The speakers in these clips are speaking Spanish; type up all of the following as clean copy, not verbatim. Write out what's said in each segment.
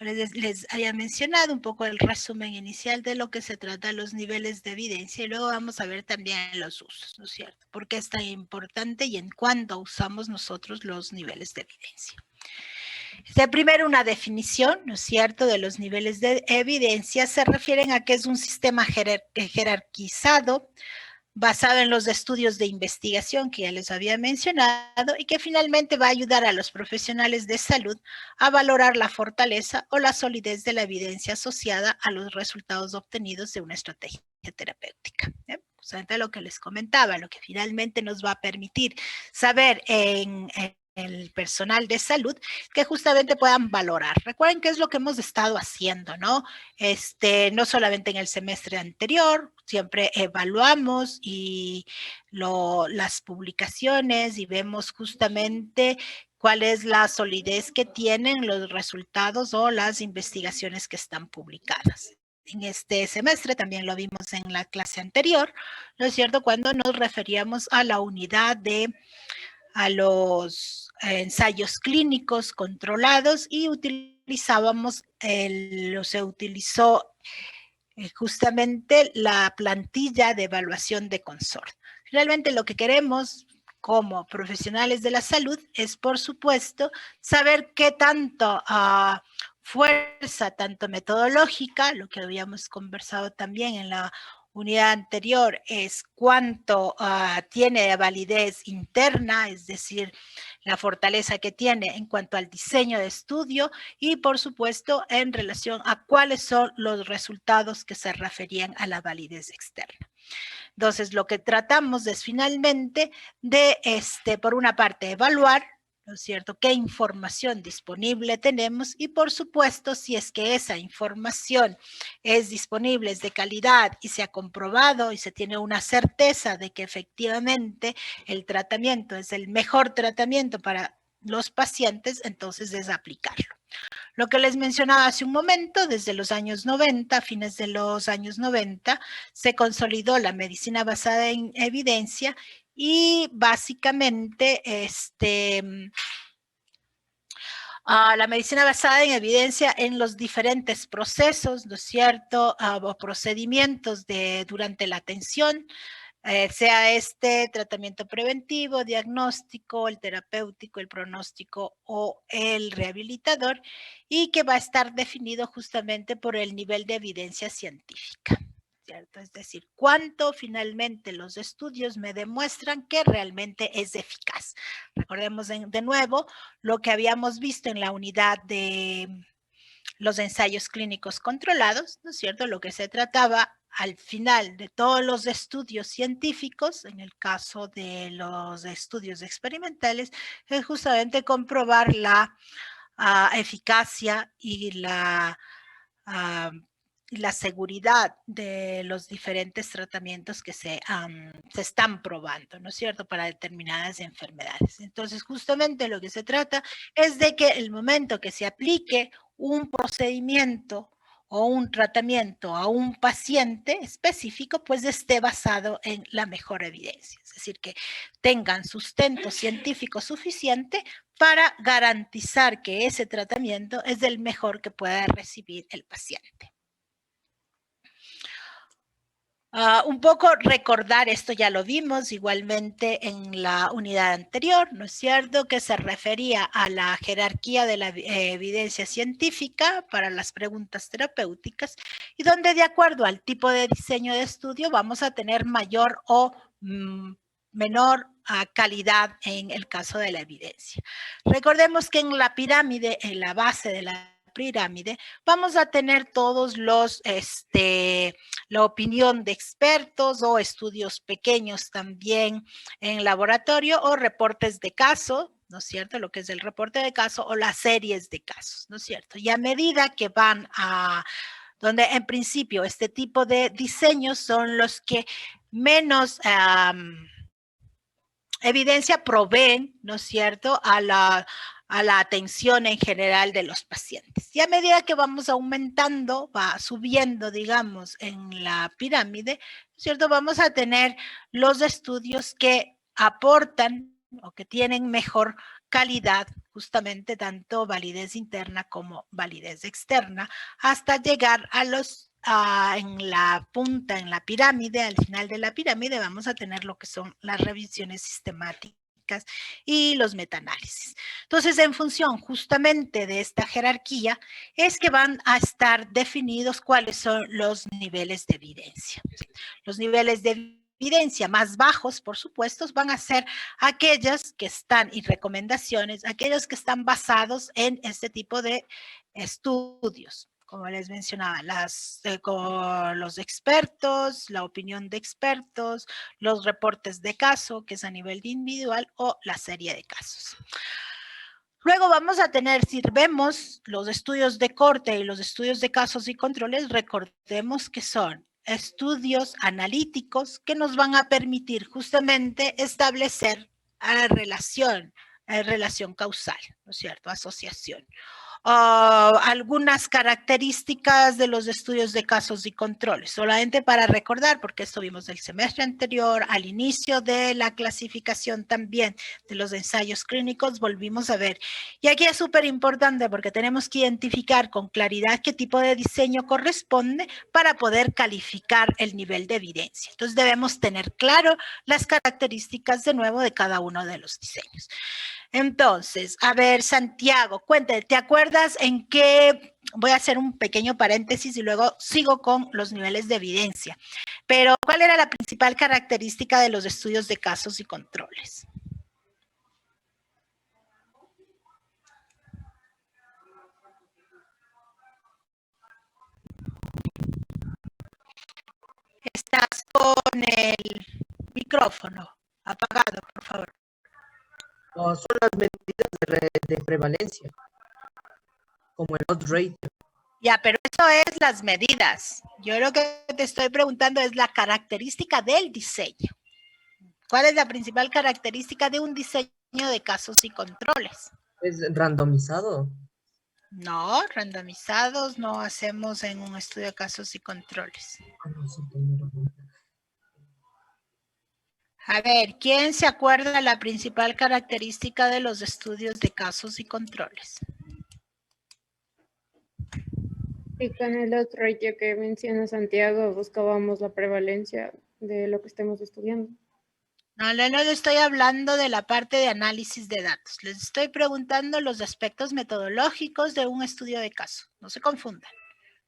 les había mencionado un poco el resumen inicial de lo que se trata los niveles de evidencia y luego vamos a ver también los usos, ¿no es cierto? ¿Por qué es tan importante y en cuándo usamos nosotros los niveles de evidencia? Primero, una definición, ¿no es cierto?, de los niveles de evidencia se refieren a que es un sistema jerarquizado basado en los estudios de investigación que ya les había mencionado y que finalmente va a ayudar a los profesionales de salud a valorar la fortaleza o la solidez de la evidencia asociada a los resultados obtenidos de una estrategia terapéutica. Justamente lo que les comentaba, lo que finalmente nos va a permitir saber en el personal de salud que justamente puedan valorar. Recuerden qué es lo que hemos estado haciendo, ¿no? No solamente en el semestre anterior, siempre evaluamos y las publicaciones y vemos justamente cuál es la solidez que tienen los resultados o las investigaciones que están publicadas. En este semestre también lo vimos en la clase anterior, ¿no es cierto?, cuando nos referíamos a la unidad a los ensayos clínicos controlados y se utilizó justamente la plantilla de evaluación de consorcio. Realmente lo que queremos como profesionales de la salud es, por supuesto, saber qué tanto fuerza, tanto metodológica, lo que habíamos conversado también en la unidad anterior, es cuánto tiene de validez interna, es decir, la fortaleza que tiene en cuanto al diseño de estudio y, por supuesto, en relación a cuáles son los resultados que se referían a la validez externa. Entonces, lo que tratamos es finalmente de, por una parte, evaluar, ¿no es cierto?, qué información disponible tenemos y, por supuesto, si es que esa información es disponible, es de calidad y se ha comprobado y se tiene una certeza de que efectivamente el tratamiento es el mejor tratamiento para los pacientes, entonces es aplicarlo. Lo que les mencionaba hace un momento, desde los años 90, a fines de los años 90, se consolidó la medicina basada en evidencia y básicamente la medicina basada en evidencia en los diferentes procesos, ¿no es cierto?, o procedimientos durante la atención, sea tratamiento preventivo, diagnóstico, el terapéutico, el pronóstico o el rehabilitador, y que va a estar definido justamente por el nivel de evidencia científica, ¿cierto? Es decir, cuánto finalmente los estudios me demuestran que realmente es eficaz. Recordemos de nuevo lo que habíamos visto en la unidad de los ensayos clínicos controlados, ¿no es cierto? Lo que se trataba al final de todos los estudios científicos, en el caso de los estudios experimentales, es justamente comprobar la eficacia y la seguridad de los diferentes tratamientos que se están probando, ¿no es cierto?, para determinadas enfermedades. Entonces, justamente lo que se trata es de que el momento que se aplique un procedimiento o un tratamiento a un paciente específico, pues esté basado en la mejor evidencia. Es decir, que tengan sustento científico suficiente para garantizar que ese tratamiento es el mejor que pueda recibir el paciente. Un poco recordar, esto ya lo vimos igualmente en la unidad anterior, ¿no es cierto?, que se refería a la jerarquía de la evidencia científica para las preguntas terapéuticas y donde de acuerdo al tipo de diseño de estudio vamos a tener mayor o menor calidad en el caso de la evidencia. Recordemos que en la pirámide, en la base de la pirámide, vamos a tener todos la opinión de expertos o estudios pequeños también en laboratorio o reportes de caso, ¿no es cierto?, lo que es el reporte de caso o las series de casos, ¿no es cierto? Y a medida que van donde en principio este tipo de diseños son los que menos evidencia proveen, ¿no es cierto?, a la atención en general de los pacientes. Y a medida que vamos aumentando, va subiendo, digamos, en la pirámide, ¿no es cierto?, vamos a tener los estudios que aportan o que tienen mejor calidad justamente tanto validez interna como validez externa, hasta llegar a los en la punta, en la pirámide, al final de la pirámide vamos a tener lo que son las revisiones sistemáticas y los metaanálisis. Entonces, en función justamente de esta jerarquía, es que van a estar definidos cuáles son los niveles de evidencia. Los niveles de evidencia más bajos, por supuesto, van a ser aquellas que están, y recomendaciones, aquellos que están basados en este tipo de estudios. Como les mencionaba, con los expertos, la opinión de expertos, los reportes de caso, que es a nivel de individual, o la serie de casos. Luego vamos a tener, si vemos los estudios de corte y los estudios de casos y controles, recordemos que son estudios analíticos que nos van a permitir justamente establecer relación causal, ¿no es cierto? Asociación. Algunas características de los estudios de casos y controles, solamente para recordar, porque esto vimos del semestre anterior, al inicio de la clasificación también de los ensayos clínicos, volvimos a ver. Y aquí es súper importante porque tenemos que identificar con claridad qué tipo de diseño corresponde para poder calificar el nivel de evidencia. Entonces debemos tener claro las características de nuevo de cada uno de los diseños. Entonces, a ver, Santiago, cuéntame, ¿te acuerdas en qué? Voy a hacer un pequeño paréntesis y luego sigo con los niveles de evidencia. Pero, ¿cuál era la principal característica de los estudios de casos y controles? Estás con el micrófono apagado, por favor. O son las medidas de prevalencia, como el odds ratio. Ya, pero eso es las medidas. Yo lo que te estoy preguntando es la característica del diseño. ¿Cuál es la principal característica de un diseño de casos y controles? ¿Es randomizado? No, randomizados no hacemos en un estudio de casos y controles. A ver, ¿quién se acuerda de la principal característica de los estudios de casos y controles? Y con el odds ratio que menciona Santiago, buscábamos la prevalencia de lo que estemos estudiando. No, no les estoy hablando de la parte de análisis de datos. Les estoy preguntando los aspectos metodológicos de un estudio de caso. No se confundan.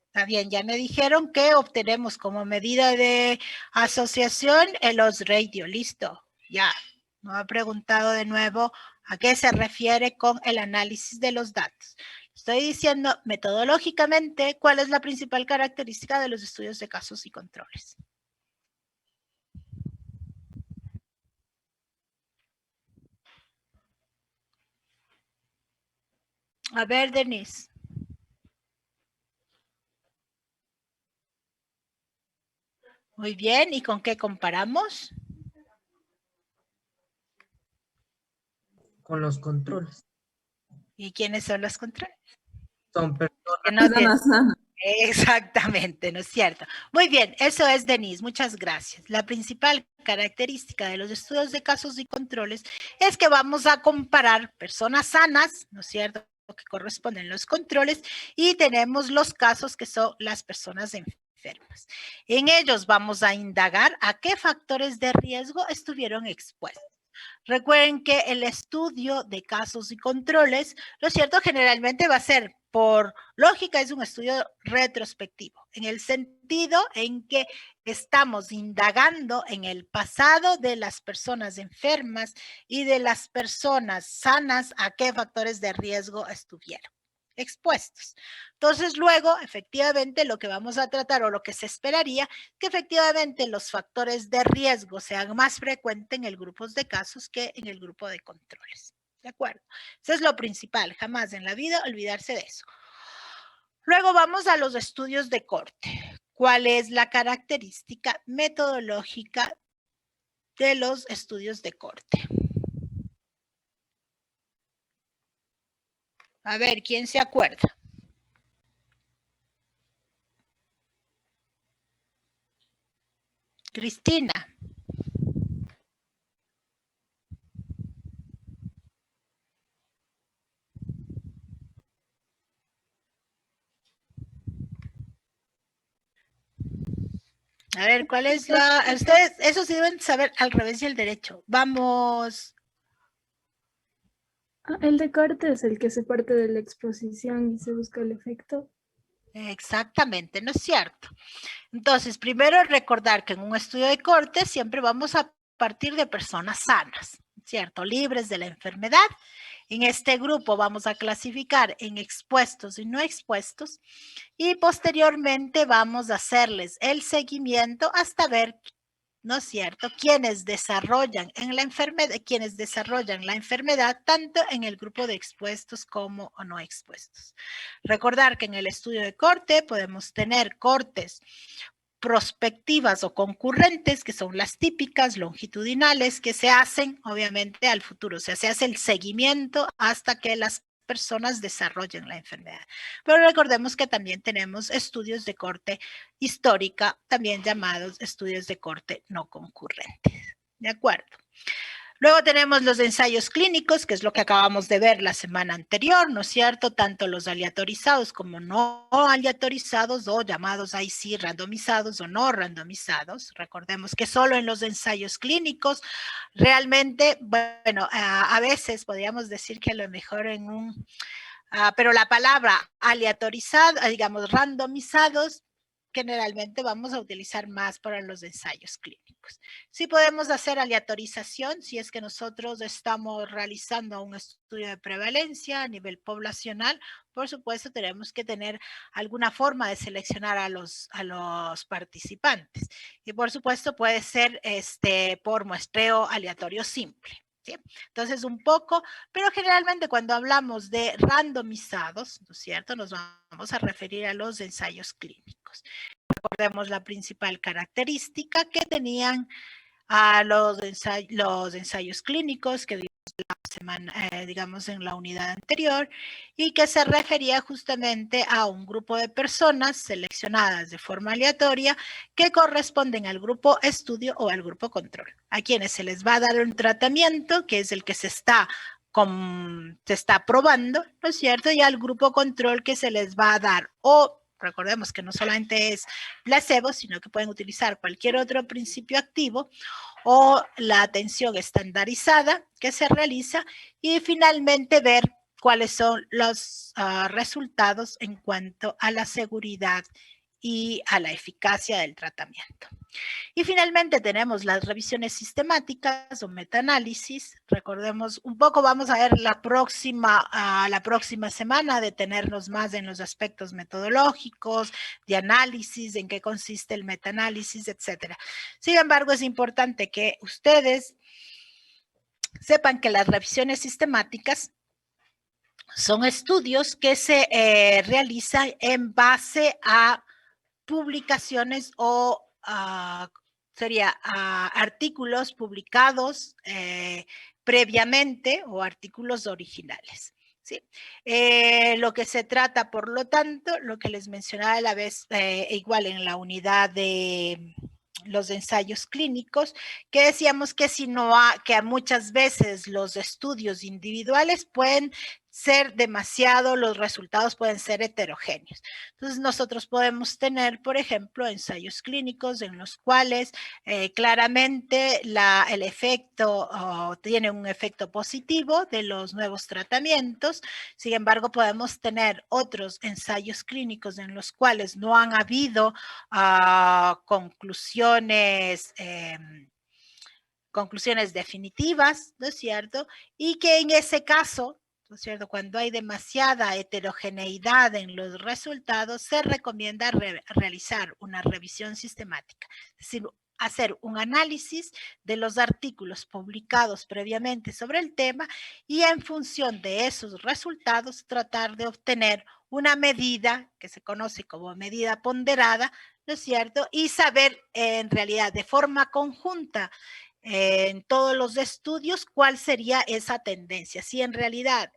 Está bien, ya me dijeron que obtenemos como medida de asociación el odds ratio. Listo, ya. No ha preguntado de nuevo a qué se refiere con el análisis de los datos. Estoy diciendo metodológicamente cuál es la principal característica de los estudios de casos y controles. A ver, Denise. Muy bien, ¿y con qué comparamos? Con los controles. ¿Y quiénes son los controles? Son personas. Que no exactamente, ¿no es cierto? Muy bien, eso es, Denise, muchas gracias. La principal característica de los estudios de casos y controles es que vamos a comparar personas sanas, ¿no es cierto?, que corresponden los controles, y tenemos los casos que son las personas enfermas. En ellos vamos a indagar a qué factores de riesgo estuvieron expuestos. Recuerden que el estudio de casos y controles, lo cierto, generalmente va a ser, por lógica, es un estudio retrospectivo, en el sentido en que estamos indagando en el pasado de las personas enfermas y de las personas sanas a qué factores de riesgo estuvieron expuestos. Entonces, luego, efectivamente, lo que vamos a tratar o lo que se esperaría, que efectivamente los factores de riesgo sean más frecuentes en el grupo de casos que en el grupo de controles. ¿De acuerdo? Eso es lo principal, jamás en la vida olvidarse de eso. Luego vamos a los estudios de corte. ¿Cuál es la característica metodológica de los estudios de corte? A ver, ¿quién se acuerda? Cristina. A ver, ¿cuál es la...? Ustedes, eso sí deben saber al revés y al derecho. Vamos... El de corte es el que se parte de la exposición y se busca el efecto. Exactamente, ¿no es cierto? Entonces, primero recordar que en un estudio de corte siempre vamos a partir de personas sanas, ¿cierto? Libres de la enfermedad. En este grupo vamos a clasificar en expuestos y no expuestos y posteriormente vamos a hacerles el seguimiento hasta ver, ¿no es cierto?, quienes desarrollan la enfermedad tanto en el grupo de expuestos como no expuestos. Recordar que en el estudio de corte podemos tener cortes prospectivas o concurrentes, que son las típicas longitudinales, que se hacen obviamente al futuro, o sea, se hace el seguimiento hasta que las personas desarrollen la enfermedad. Pero recordemos que también tenemos estudios de corte histórica, también llamados estudios de corte no concurrentes. ¿De acuerdo? Luego tenemos los ensayos clínicos, que es lo que acabamos de ver la semana anterior, ¿no es cierto? Tanto los aleatorizados como no aleatorizados o llamados ahí sí randomizados o no randomizados. Recordemos que solo en los ensayos clínicos realmente, bueno, a veces podríamos decir que a lo mejor en un... pero la palabra aleatorizado, digamos randomizados, generalmente vamos a utilizar más para los ensayos clínicos. Sí podemos hacer aleatorización si es que nosotros estamos realizando un estudio de prevalencia a nivel poblacional. Por supuesto, tenemos que tener alguna forma de seleccionar a los participantes. Y por supuesto, puede ser por muestreo aleatorio simple. ¿Sí? Entonces, un poco, pero generalmente cuando hablamos de randomizados, ¿no es cierto?, nos vamos a referir a los ensayos clínicos. Recordemos la principal característica que tenían los ensayos clínicos que vimos la semana, digamos, en la unidad anterior, y que se refería justamente a un grupo de personas seleccionadas de forma aleatoria que corresponden al grupo estudio o al grupo control, a quienes se les va a dar un tratamiento que es el que se está probando, ¿no es cierto? Y al grupo control que se les va a dar, o recordemos que no solamente es placebo, sino que pueden utilizar cualquier otro principio activo, o la atención estandarizada que se realiza, y finalmente ver cuáles son los resultados en cuanto a la seguridad y a la eficacia del tratamiento. Y finalmente tenemos las revisiones sistemáticas o metaanálisis. Recordemos un poco, vamos a ver la próxima semana, detenernos más en los aspectos metodológicos, de análisis, en qué consiste el metaanálisis, etcétera. Sin embargo, es importante que ustedes sepan que las revisiones sistemáticas son estudios que se realizan en base a publicaciones o artículos publicados previamente o artículos originales. ¿Sí? Lo que se trata, por lo tanto, lo que les mencionaba a la vez, igual en la unidad de los ensayos clínicos, que decíamos que que muchas veces los estudios individuales pueden ser demasiado, los resultados pueden ser heterogéneos. Entonces nosotros podemos tener, por ejemplo, ensayos clínicos en los cuales claramente el efecto tiene un efecto positivo de los nuevos tratamientos. Sin embargo, podemos tener otros ensayos clínicos en los cuales no han habido conclusiones definitivas, ¿no es cierto? Y que en ese caso, ¿no es cierto?, cuando hay demasiada heterogeneidad en los resultados, se recomienda realizar una revisión sistemática, es decir, hacer un análisis de los artículos publicados previamente sobre el tema y en función de esos resultados tratar de obtener una medida que se conoce como medida ponderada, ¿no es cierto? Y saber en realidad de forma conjunta en todos los estudios cuál sería esa tendencia. Si en realidad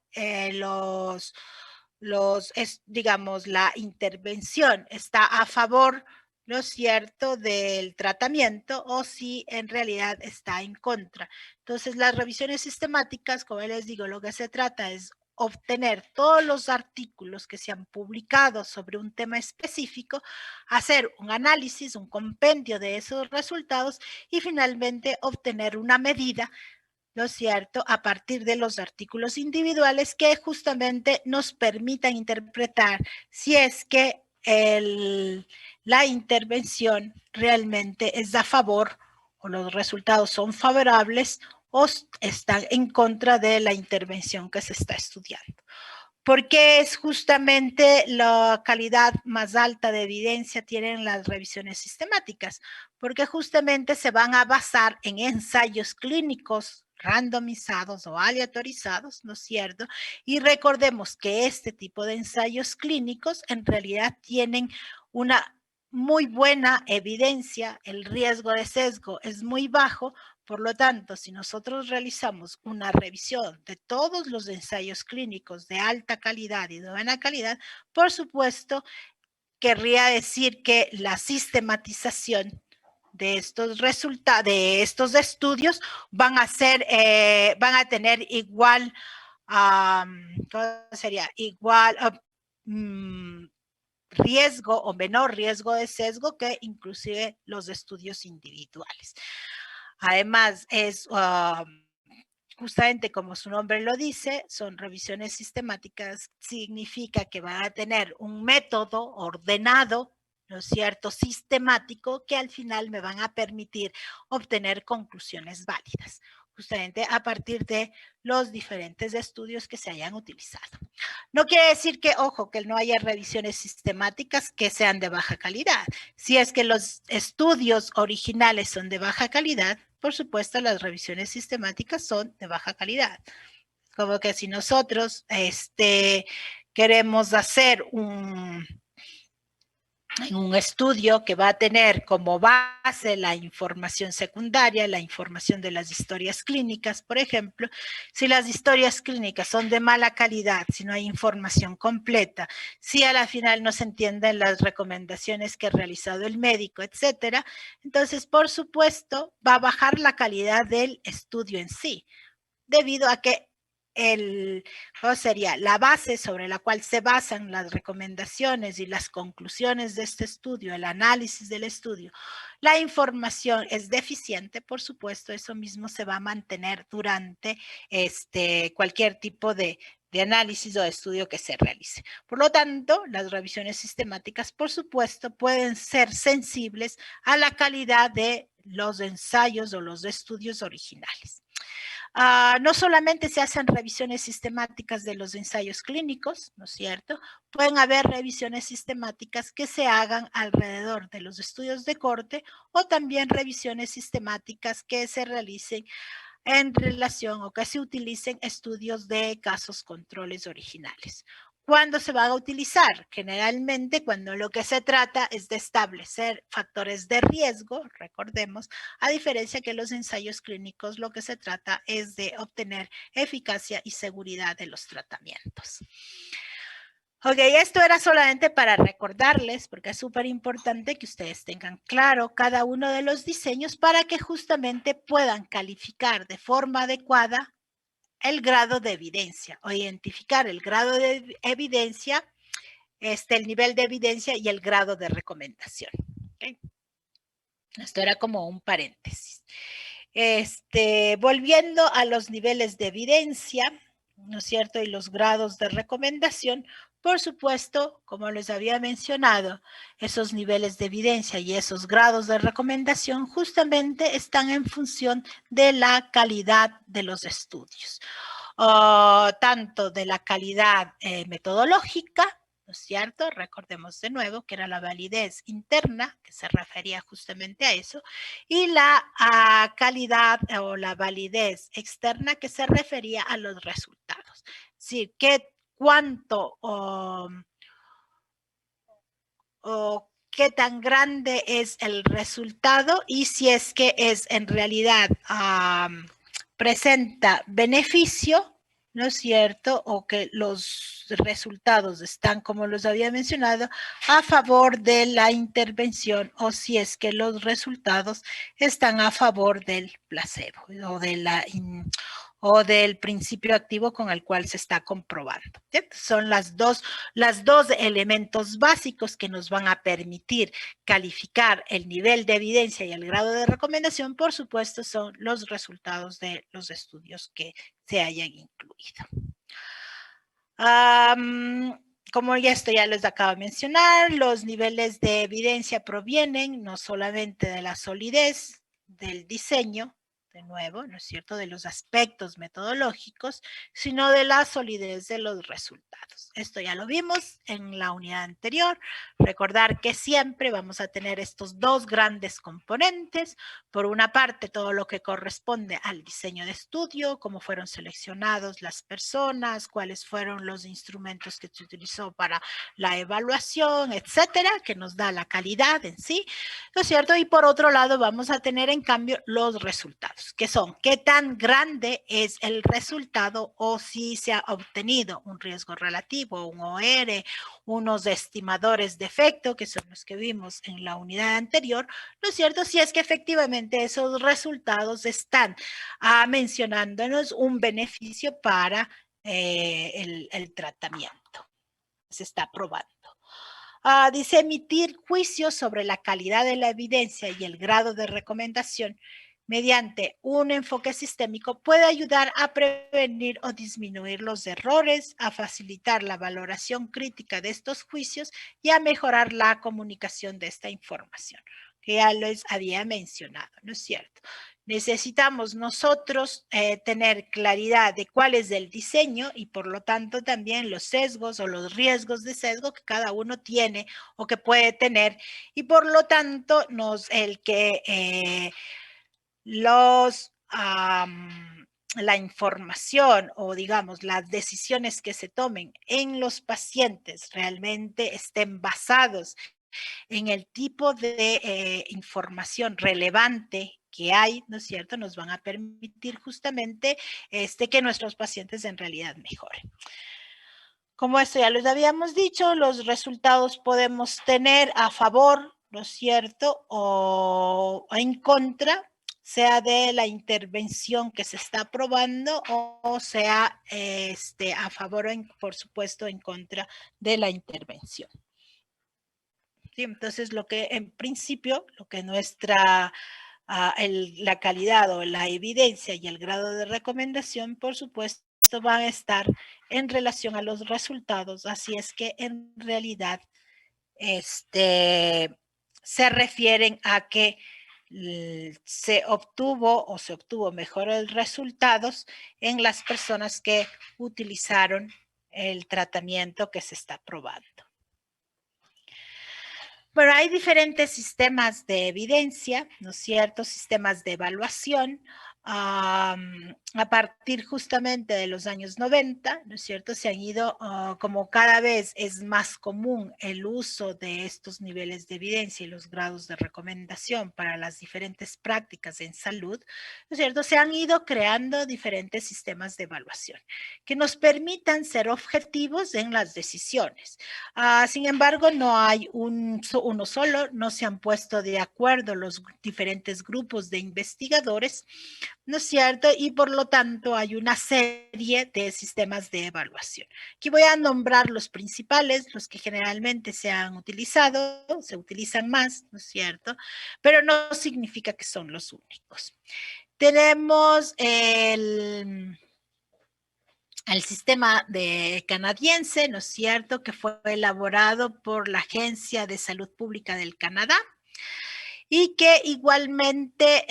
digamos, la intervención está a favor, ¿no es cierto?, del tratamiento, o si en realidad está en contra. Entonces, las revisiones sistemáticas, como les digo, lo que se trata es obtener todos los artículos que se han publicado sobre un tema específico, hacer un análisis, un compendio de esos resultados y finalmente obtener una medida, ¿no es cierto?, a partir de los artículos individuales que justamente nos permitan interpretar si es que la intervención realmente es a favor o los resultados son favorables o están en contra de la intervención que se está estudiando. ¿Por qué es justamente la calidad más alta de evidencia tienen las revisiones sistemáticas? Porque justamente se van a basar en ensayos clínicos randomizados o aleatorizados, ¿no es cierto? Y recordemos que este tipo de ensayos clínicos en realidad tienen una muy buena evidencia, el riesgo de sesgo es muy bajo. Por lo tanto, si nosotros realizamos una revisión de todos los ensayos clínicos de alta calidad y de buena calidad, por supuesto, querría decir que la sistematización de estos resultados, de estos estudios, van a tener igual, ¿cómo sería? Igual riesgo o menor riesgo de sesgo que inclusive los estudios individuales. Además, es justamente como su nombre lo dice, son revisiones sistemáticas, significa que van a tener un método ordenado, ¿no es cierto?, sistemático, que al final me van a permitir obtener conclusiones válidas, justamente a partir de los diferentes estudios que se hayan utilizado. No quiere decir que, ojo, que no haya revisiones sistemáticas que sean de baja calidad. Si es que los estudios originales son de baja calidad, por supuesto, las revisiones sistemáticas son de baja calidad. Como que si nosotros queremos hacer un estudio que va a tener como base la información secundaria, la información de las historias clínicas, por ejemplo, si las historias clínicas son de mala calidad, si no hay información completa, si a la final no se entienden las recomendaciones que ha realizado el médico, etcétera, entonces, por supuesto, va a bajar la calidad del estudio en sí, debido a que ¿cómo sería? La base sobre la cual se basan las recomendaciones y las conclusiones de este estudio, el análisis del estudio, la información es deficiente, por supuesto, eso mismo se va a mantener durante cualquier tipo de análisis o de estudio que se realice. Por lo tanto, las revisiones sistemáticas, por supuesto, pueden ser sensibles a la calidad de los ensayos o los estudios originales. No solamente se hacen revisiones sistemáticas de los ensayos clínicos, ¿no es cierto? Pueden haber revisiones sistemáticas que se hagan alrededor de los estudios de corte o también revisiones sistemáticas que se realicen en relación o que se utilicen estudios de casos controles originales. ¿Cuándo se van a utilizar? Generalmente cuando lo que se trata es de establecer factores de riesgo, recordemos, a diferencia que los ensayos clínicos lo que se trata es de obtener eficacia y seguridad de los tratamientos. Ok, esto era solamente para recordarles, porque es súper importante que ustedes tengan claro cada uno de los diseños para que justamente puedan calificar de forma adecuada el grado de evidencia o identificar el grado de evidencia, el nivel de evidencia y el grado de recomendación. ¿Okay? Esto era como un paréntesis. Volviendo a los niveles de evidencia, ¿no es cierto? Y los grados de recomendación, por supuesto, como les había mencionado, esos niveles de evidencia y esos grados de recomendación justamente están en función de la calidad de los estudios. Tanto de la calidad metodológica, ¿no es cierto? Recordemos de nuevo que era la validez interna, que se refería justamente a eso, y la calidad o la validez externa que se refería a los resultados. Es decir, cuánto o qué tan grande es el resultado y si es que es en realidad presenta beneficio, ¿no es cierto? O que los resultados están, como los había mencionado, a favor de la intervención o si es que los resultados están a favor del placebo o del principio activo con el cual se está comprobando. ¿Cierto? Son los dos elementos básicos que nos van a permitir calificar el nivel de evidencia y el grado de recomendación. Por supuesto, son los resultados de los estudios que se hayan incluido. Como esto ya les acabo de mencionar, los niveles de evidencia provienen no solamente de la solidez del diseño, de nuevo, ¿no es cierto?, de los aspectos metodológicos, sino de la solidez de los resultados. Esto ya lo vimos en la unidad anterior. Recordar que siempre vamos a tener estos dos grandes componentes. Por una parte, todo lo que corresponde al diseño de estudio, cómo fueron seleccionados las personas, cuáles fueron los instrumentos que se utilizó para la evaluación, etcétera, que nos da la calidad en sí, ¿no es cierto? Y por otro lado, vamos a tener en cambio los resultados, que son qué tan grande es el resultado o si se ha obtenido un riesgo relativo, un OR, unos estimadores de efecto, que son los que vimos en la unidad anterior, ¿no es cierto? Si es que efectivamente esos resultados están mencionándonos un beneficio para el tratamiento. Se está probando. Dice emitir juicios sobre la calidad de la evidencia y el grado de recomendación mediante un enfoque sistémico puede ayudar a prevenir o disminuir los errores, a facilitar la valoración crítica de estos juicios y a mejorar la comunicación de esta información, que ya les había mencionado, ¿no es cierto? Necesitamos nosotros tener claridad de cuál es el diseño y por lo tanto también los sesgos o los riesgos de sesgo que cada uno tiene o que puede tener y por lo tanto la información o digamos las decisiones que se tomen en los pacientes realmente estén basados en el tipo de información relevante que hay, ¿no es cierto? Nos van a permitir justamente que nuestros pacientes en realidad mejoren. Como esto ya les habíamos dicho, los resultados podemos tener a favor, ¿no es cierto? O en contra, sea de la intervención que se está probando o sea a favor o por supuesto en contra de la intervención. ¿Sí? Entonces, lo que en principio, lo que la calidad o la evidencia y el grado de recomendación, por supuesto, van a estar en relación a los resultados. Así es que en realidad se refieren a que se obtuvo mejores resultados en las personas que utilizaron el tratamiento que se está probando. Bueno, hay diferentes sistemas de evidencia, ¿no es cierto? Sistemas de evaluación. A partir justamente de los años 90, ¿no es cierto? Se han ido, como cada vez es más común el uso de estos niveles de evidencia y los grados de recomendación para las diferentes prácticas en salud, ¿no es cierto? Se han ido creando diferentes sistemas de evaluación que nos permitan ser objetivos en las decisiones. Sin embargo, no hay uno solo, no se han puesto de acuerdo los diferentes grupos de investigadores, ¿no es cierto? Y por lo tanto hay una serie de sistemas de evaluación. Aquí voy a nombrar los principales, los que generalmente se han utilizado, se utilizan más, ¿no es cierto? Pero no significa que son los únicos. Tenemos el sistema canadiense, ¿no es cierto?, que fue elaborado por la Agencia de Salud Pública del Canadá y que igualmente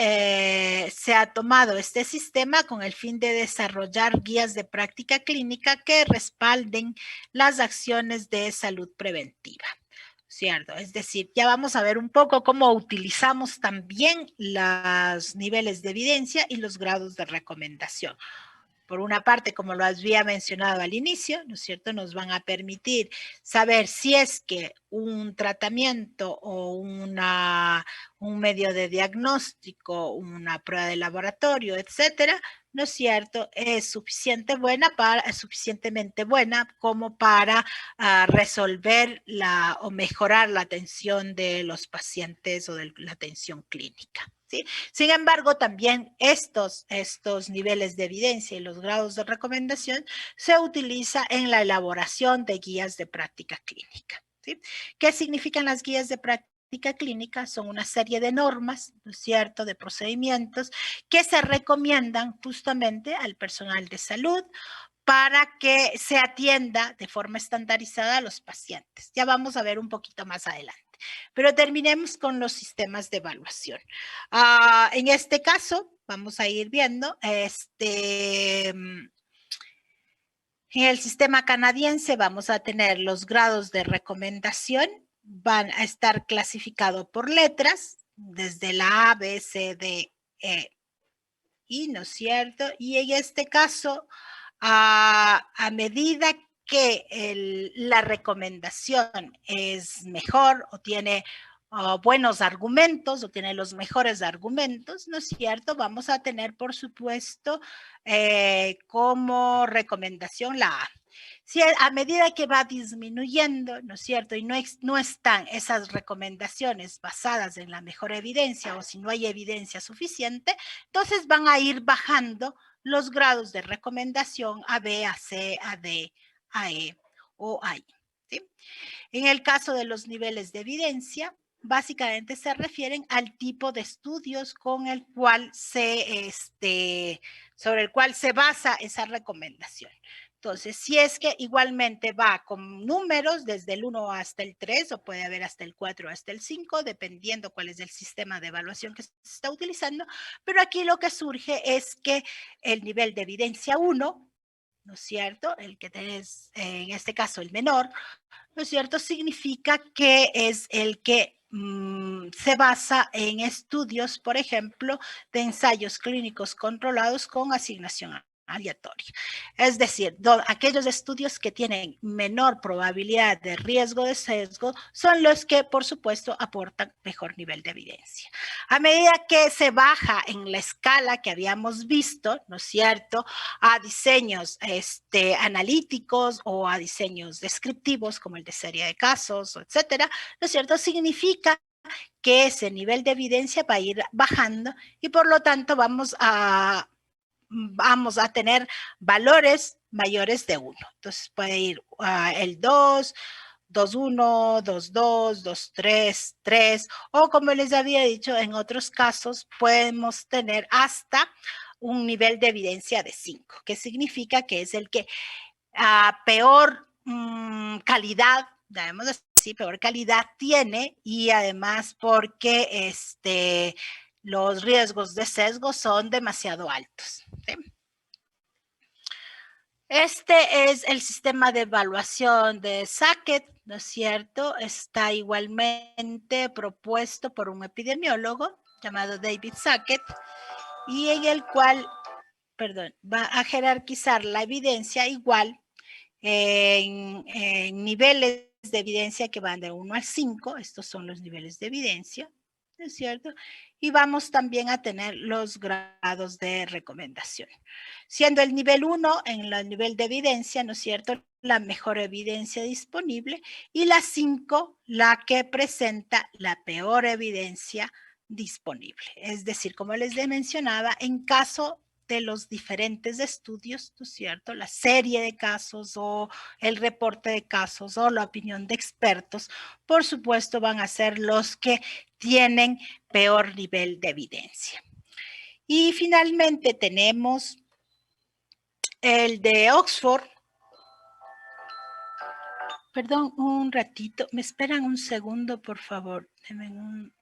se ha tomado este sistema con el fin de desarrollar guías de práctica clínica que respalden las acciones de salud preventiva. ¿Cierto? Es decir, ya vamos a ver un poco cómo utilizamos también los niveles de evidencia y los grados de recomendación. Por una parte, como lo había mencionado al inicio, ¿no es cierto?, nos van a permitir saber si es que un tratamiento o un medio de diagnóstico, una prueba de laboratorio, etcétera, ¿no es cierto?, es suficientemente buena como para resolver o mejorar la atención de los pacientes o de la atención clínica. ¿sí? Sin embargo, también estos niveles de evidencia y los grados de recomendación se utiliza en la elaboración de guías de práctica clínica, ¿sí? ¿Qué significan las guías de práctica clínica? Son una serie de normas, ¿no es cierto?, de procedimientos que se recomiendan justamente al personal de salud para que se atienda de forma estandarizada a los pacientes. Ya vamos a ver un poquito más adelante. Pero terminemos con los sistemas de evaluación. En este caso, vamos a ir viendo, en el sistema canadiense vamos a tener los grados de recomendación, van a estar clasificados por letras, desde la A, B, C, D, E, I, ¿no es cierto? Y en este caso, a medida que la recomendación es mejor o tiene buenos argumentos o tiene los mejores argumentos, ¿no es cierto? Vamos a tener, por supuesto, como recomendación la A. Si a medida que va disminuyendo, ¿no es cierto? Y no están esas recomendaciones basadas en la mejor evidencia o si no hay evidencia suficiente, entonces van a ir bajando los grados de recomendación a B, a C, a D, a E o a I, ¿sí? En el caso de los niveles de evidencia, básicamente se refieren al tipo de estudios con el cual sobre el cual se basa esa recomendación. Entonces, si es que igualmente va con números desde el 1 hasta el 3, o puede haber hasta el 4 hasta el 5, dependiendo cuál es el sistema de evaluación que se está utilizando, pero aquí lo que surge es que el nivel de evidencia 1, ¿no es cierto? El que tenés, en este caso, el menor, ¿no es cierto? Significa que es el que se basa en estudios, por ejemplo, de ensayos clínicos controlados con asignación aleatoria. Es decir, aquellos estudios que tienen menor probabilidad de riesgo de sesgo son los que, por supuesto, aportan mejor nivel de evidencia. A medida que se baja en la escala que habíamos visto, ¿no es cierto?, a diseños analíticos o a diseños descriptivos como el de serie de casos, etcétera, ¿no es cierto?, significa que ese nivel de evidencia va a ir bajando y por lo tanto vamos a tener valores mayores de 1. Entonces puede ir el 2, 2.1, 2.2, 2.3, 3, o como les había dicho, en otros casos podemos tener hasta un nivel de evidencia de 5, que significa que es el que peor calidad, digamos así, peor calidad tiene, y además porque los riesgos de sesgo son demasiado altos, ¿sí? Este es el sistema de evaluación de Sackett, ¿no es cierto? Está igualmente propuesto por un epidemiólogo llamado David Sackett y en el cual, va a jerarquizar la evidencia igual en niveles de evidencia que van de 1 al 5, estos son los niveles de evidencia, ¿no es cierto? Y vamos también a tener los grados de recomendación. Siendo el nivel 1 en el nivel de evidencia, ¿no es cierto?, la mejor evidencia disponible, y la 5, la que presenta la peor evidencia disponible. Es decir, como les mencionaba, en caso de los diferentes estudios, ¿no es cierto?, la serie de casos o el reporte de casos o la opinión de expertos, por supuesto, van a ser los que tienen peor nivel de evidencia. Y finalmente tenemos el de Oxford. Perdón, un ratito, me esperan un segundo, por favor. Denme un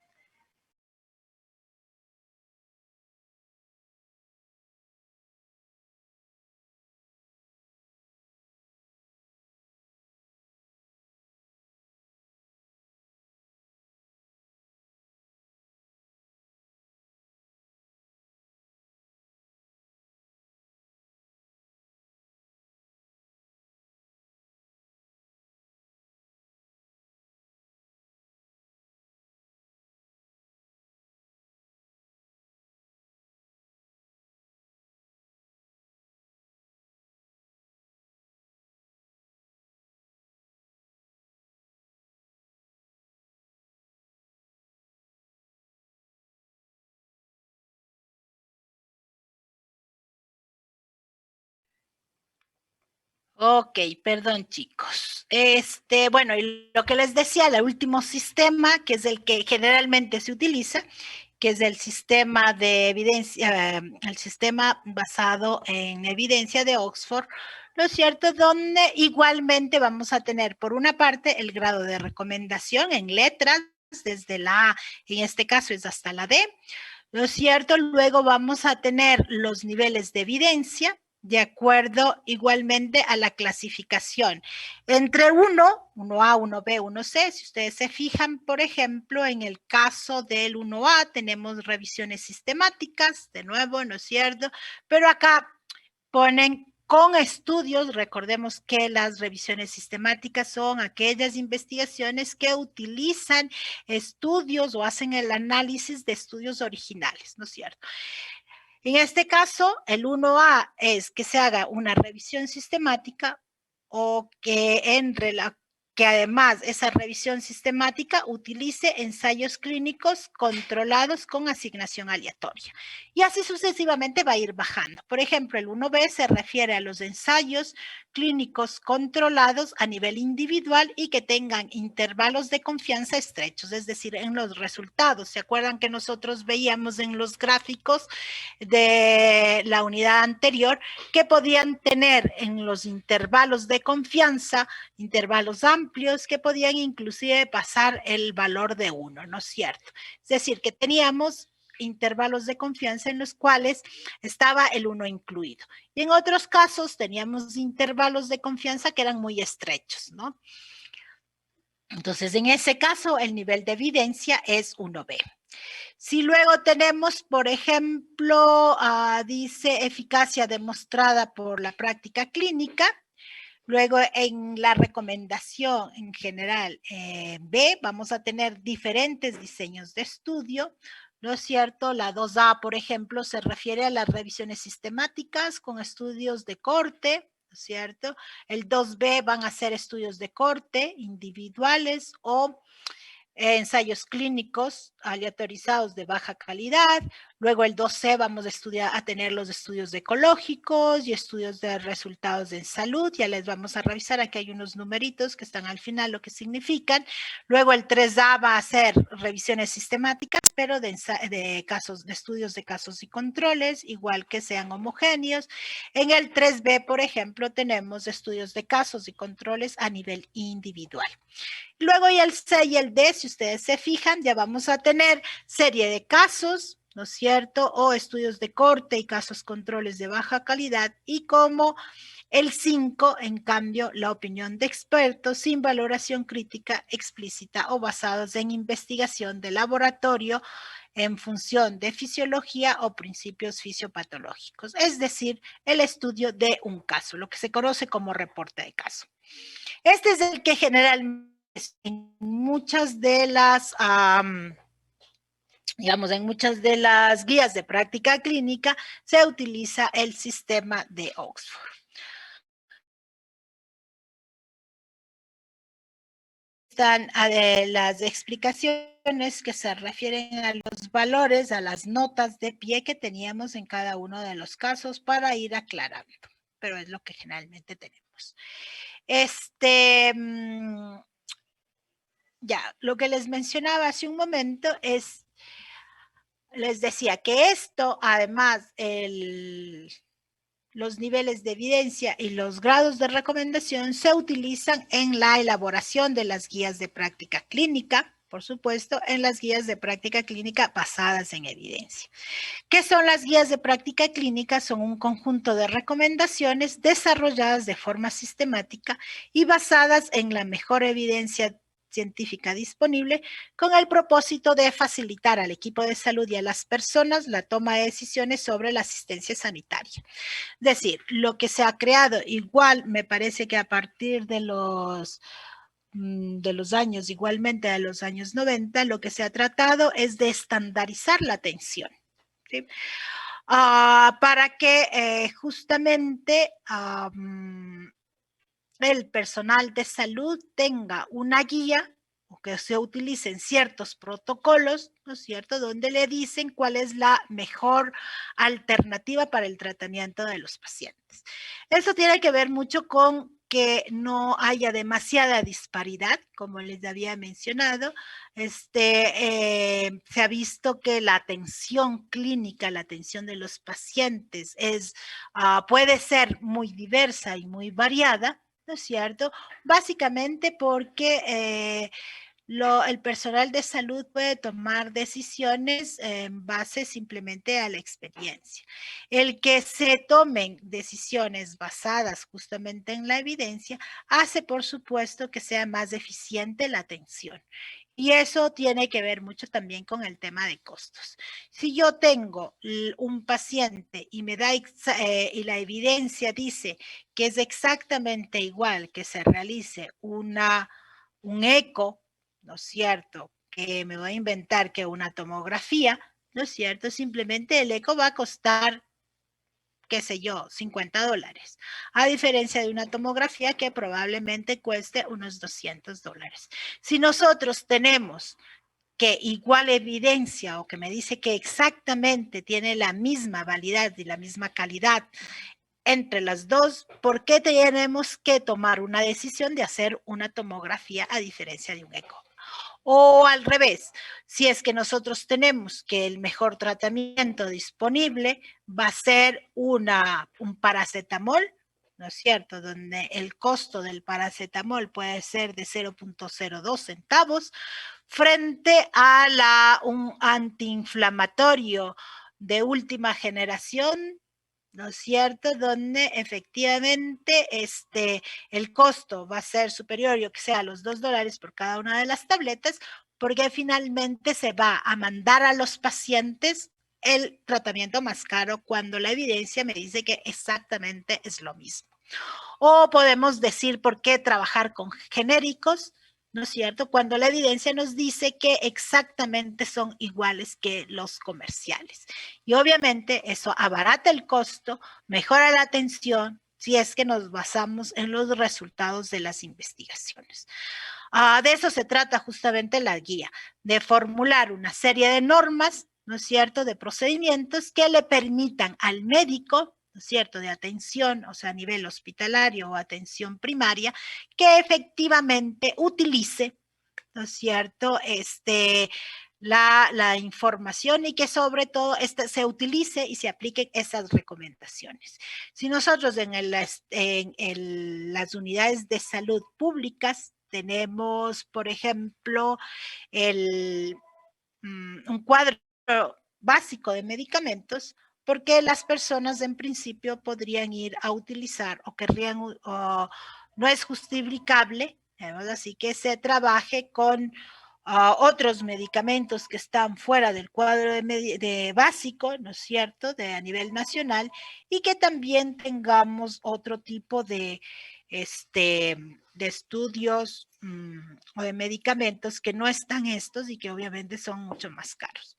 Ok, perdón chicos. Bueno, y lo que les decía, el último sistema, que es el que generalmente se utiliza, que es el sistema de evidencia, el sistema basado en evidencia de Oxford, ¿no es cierto? Donde igualmente vamos a tener, por una parte, el grado de recomendación en letras, desde la A, en este caso es hasta la D, ¿no es cierto? Luego vamos a tener los niveles de evidencia, de acuerdo igualmente a la clasificación. Entre 1A, 1B, 1C, si ustedes se fijan, por ejemplo, en el caso del 1A tenemos revisiones sistemáticas, de nuevo, ¿no es cierto? Pero acá ponen con estudios, recordemos que las revisiones sistemáticas son aquellas investigaciones que utilizan estudios o hacen el análisis de estudios originales, ¿no es cierto? En este caso, el 1A es que se haga una revisión sistemática o que además esa revisión sistemática utilice ensayos clínicos controlados con asignación aleatoria. Y así sucesivamente va a ir bajando. Por ejemplo, el 1B se refiere a los ensayos clínicos controlados a nivel individual y que tengan intervalos de confianza estrechos, es decir, en los resultados. ¿Se acuerdan que nosotros veíamos en los gráficos de la unidad anterior que podían tener en los intervalos de confianza, intervalos amplios que podían inclusive pasar el valor de 1, ¿no es cierto? Es decir, que teníamos intervalos de confianza en los cuales estaba el 1 incluido. Y en otros casos teníamos intervalos de confianza que eran muy estrechos, ¿no? Entonces, en ese caso, el nivel de evidencia es 1B. Si luego tenemos, por ejemplo, dice eficacia demostrada por la práctica clínica, luego en la recomendación en general B vamos a tener diferentes diseños de estudio, ¿no es cierto? La 2A, por ejemplo, se refiere a las revisiones sistemáticas con estudios de corte, ¿no es cierto? El 2B van a ser estudios de corte individuales o ensayos clínicos aleatorizados de baja calidad. Luego el 2C vamos a tener los estudios ecológicos y estudios de resultados en salud. Ya les vamos a revisar, aquí hay unos numeritos que están al final, lo que significan. Luego el 3A va a ser revisiones sistemáticas, pero de estudios de casos y controles, igual que sean homogéneos. En el 3B, por ejemplo, tenemos estudios de casos y controles a nivel individual. Luego ya el C y el D, si ustedes se fijan, ya vamos a tener serie de casos, ¿no es cierto? O estudios de corte y casos controles de baja calidad. Y como el 5, en cambio, la opinión de expertos sin valoración crítica explícita o basados en investigación de laboratorio en función de fisiología o principios fisiopatológicos. Es decir, el estudio de un caso, lo que se conoce como reporte de caso. Este es el que generalmente en muchas de las, digamos, en muchas de las guías de práctica clínica se utiliza el sistema de Oxford. Están las explicaciones que se refieren a los valores, a las notas de pie que teníamos en cada uno de los casos para ir aclarando, pero es lo que generalmente tenemos. Ya, lo que les mencionaba hace un momento es, les decía que esto, además, los niveles de evidencia y los grados de recomendación se utilizan en la elaboración de las guías de práctica clínica, por supuesto, en las guías de práctica clínica basadas en evidencia. ¿Qué son las guías de práctica clínica? Son un conjunto de recomendaciones desarrolladas de forma sistemática y basadas en la mejor evidencia científica disponible con el propósito de facilitar al equipo de salud y a las personas la toma de decisiones sobre la asistencia sanitaria. Es decir, lo que se ha creado, igual me parece que a partir de los años, igualmente de los años 90, lo que se ha tratado es de estandarizar la atención, ¿sí? Para que justamente el personal de salud tenga una guía o que se utilicen ciertos protocolos, ¿no es cierto?, donde le dicen cuál es la mejor alternativa para el tratamiento de los pacientes. Eso tiene que ver mucho con que no haya demasiada disparidad, como les había mencionado. Se ha visto que la atención clínica, la atención de los pacientes puede ser muy diversa y muy variada, ¿no es cierto? Básicamente porque el personal de salud puede tomar decisiones en base simplemente a la experiencia. El que se tomen decisiones basadas justamente en la evidencia hace, por supuesto, que sea más eficiente la atención. Y eso tiene que ver mucho también con el tema de costos. Si yo tengo un paciente y me da y la evidencia dice que es exactamente igual que se realice un eco, ¿no es cierto? Que me voy a inventar que una tomografía, ¿no es cierto? Simplemente el eco va a costar, qué sé yo, $50, a diferencia de una tomografía que probablemente cueste unos $200. Si nosotros tenemos que igual evidencia o que me dice que exactamente tiene la misma validez y la misma calidad entre las dos, ¿por qué tenemos que tomar una decisión de hacer una tomografía a diferencia de un eco? O al revés, si es que nosotros tenemos que el mejor tratamiento disponible va a ser un paracetamol, ¿no es cierto? Donde el costo del paracetamol puede ser de 0.02 centavos frente a un antiinflamatorio de última generación, ¿no es cierto? Donde efectivamente el costo va a ser superior, yo que sé, a los $2 por cada una de las tabletas, porque finalmente se va a mandar a los pacientes el tratamiento más caro cuando la evidencia me dice que exactamente es lo mismo. O podemos decir por qué trabajar con genéricos, ¿no es cierto? Cuando la evidencia nos dice que exactamente son iguales que los comerciales. Y obviamente eso abarata el costo, mejora la atención, si es que nos basamos en los resultados de las investigaciones. De eso se trata justamente la guía, de formular una serie de normas, ¿no es cierto?, de procedimientos que le permitan al médico, ¿no es cierto?, de atención, o sea, a nivel hospitalario o atención primaria, que efectivamente utilice, ¿no es cierto?, la información y que sobre todo se utilice y se apliquen esas recomendaciones. Si nosotros en las unidades de salud públicas tenemos, por ejemplo, un cuadro básico de medicamentos, porque las personas en principio podrían ir a utilizar o querrían, no es justificable, así que se trabaje con otros medicamentos que están fuera del cuadro de básico, ¿no es cierto?, a nivel nacional, y que también tengamos otro tipo de estudios o de medicamentos que no están estos y que obviamente son mucho más caros.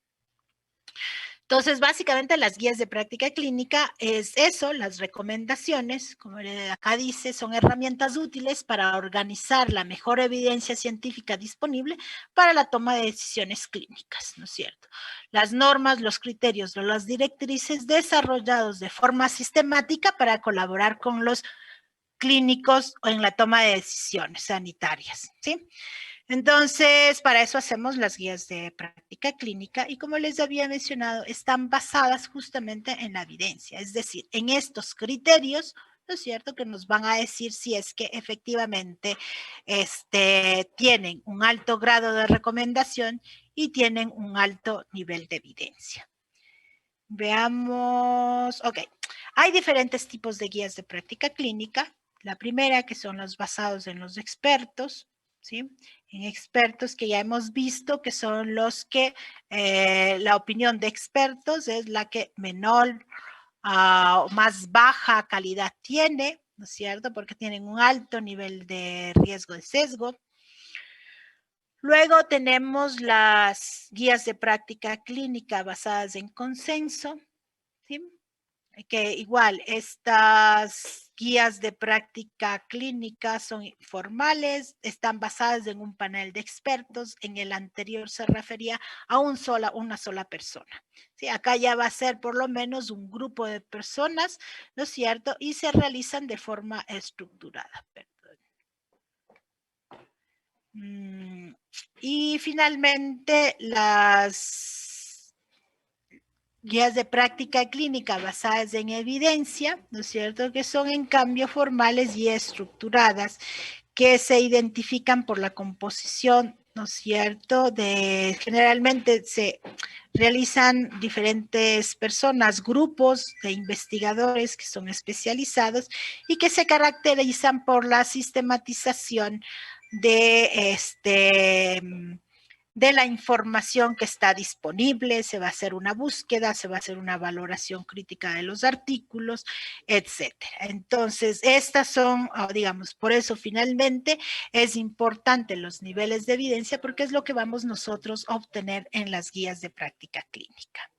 Entonces, básicamente las guías de práctica clínica es eso, las recomendaciones, como acá dice, son herramientas útiles para organizar la mejor evidencia científica disponible para la toma de decisiones clínicas, ¿no es cierto? Las normas, los criterios o las directrices desarrollados de forma sistemática para colaborar con los clínicos o en la toma de decisiones sanitarias, ¿sí? Entonces, para eso hacemos las guías de práctica clínica y como les había mencionado, están basadas justamente en la evidencia, es decir, en estos criterios, ¿no es cierto?, que nos van a decir si es que efectivamente tienen un alto grado de recomendación y tienen un alto nivel de evidencia. Veamos, ok, hay diferentes tipos de guías de práctica clínica. La primera, que son los basados en los expertos, ¿sí? En expertos que ya hemos visto que son los que la opinión de expertos es la que menor o más baja calidad tiene, ¿no es cierto? Porque tienen un alto nivel de riesgo de sesgo. Luego tenemos las guías de práctica clínica basadas en consenso, ¿sí? Que igual estas guías de práctica clínica son formales, están basadas en un panel de expertos. En el anterior se refería a una sola persona. ¿Sí? Acá ya va a ser por lo menos un grupo de personas, ¿no es cierto? Y se realizan de forma estructurada. Y finalmente, las guías de práctica clínica basadas en evidencia, ¿no es cierto?, que son en cambio formales y estructuradas, que se identifican por la composición, ¿no es cierto?, generalmente se realizan diferentes personas, grupos de investigadores que son especializados y que se caracterizan por la sistematización de la información que está disponible. Se va a hacer una búsqueda, se va a hacer una valoración crítica de los artículos, etcétera. Entonces, estas son, digamos, por eso finalmente es importante los niveles de evidencia, porque es lo que vamos nosotros a obtener en las guías de práctica clínica.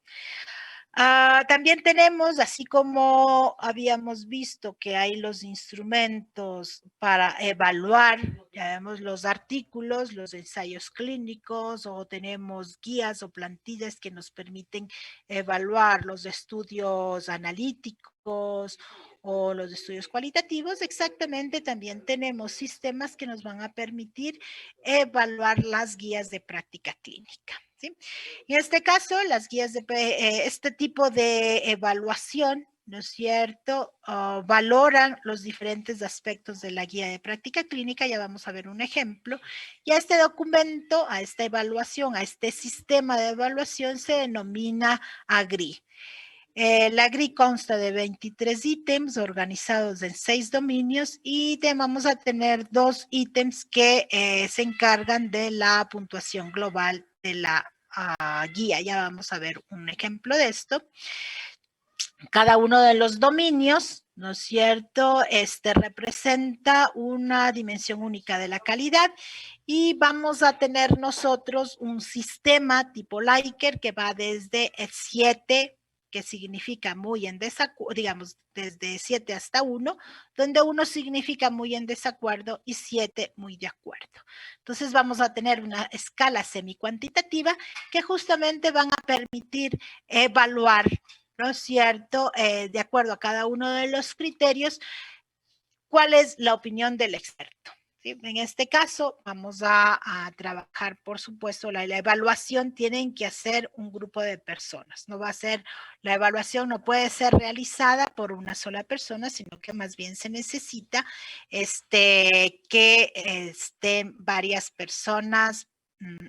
También tenemos, así como habíamos visto que hay los instrumentos para evaluar, ya vemos los artículos, los ensayos clínicos, o tenemos guías o plantillas que nos permiten evaluar los estudios analíticos o los estudios cualitativos. Exactamente, también tenemos sistemas que nos van a permitir evaluar las guías de práctica clínica. ¿Sí? En este caso, las guías de este tipo de evaluación, ¿no es cierto?, valoran los diferentes aspectos de la guía de práctica clínica. Ya vamos a ver un ejemplo. Y a este documento, a esta evaluación, a este sistema de evaluación se denomina AGRI. La GRI consta de 23 ítems organizados en 6 dominios, y vamos a tener 2 ítems que se encargan de la puntuación global de la guía. Ya vamos a ver un ejemplo de esto. Cada uno de los dominios, ¿no es cierto?, representa una dimensión única de la calidad, y vamos a tener nosotros un sistema tipo Likert que va desde el 7, que significa muy en desacuerdo, digamos, desde 7 hasta 1, donde 1 significa muy en desacuerdo y 7 muy de acuerdo. Entonces vamos a tener una escala semicuantitativa que justamente van a permitir evaluar, ¿no es cierto?, de acuerdo a cada uno de los criterios, cuál es la opinión del experto. ¿Sí? En este caso, vamos a trabajar, por supuesto, la evaluación tienen que hacer un grupo de personas. No va a ser, la evaluación no puede ser realizada por una sola persona, sino que más bien se necesita que estén varias personas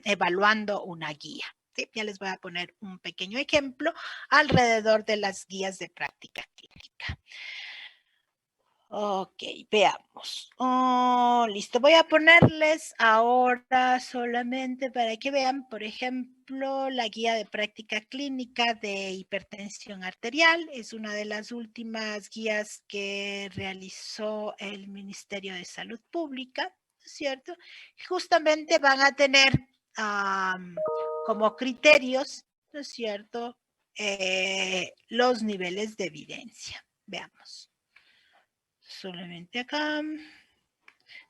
evaluando una guía. ¿Sí? Ya les voy a poner un pequeño ejemplo alrededor de las guías de práctica clínica. Ok, veamos. Listo, voy a ponerles ahora solamente para que vean, por ejemplo, la guía de práctica clínica de hipertensión arterial. Es una de las últimas guías que realizó el Ministerio de Salud Pública, ¿no es cierto? Justamente van a tener como criterios, ¿no es cierto?, los niveles de evidencia. Veamos. Solamente acá.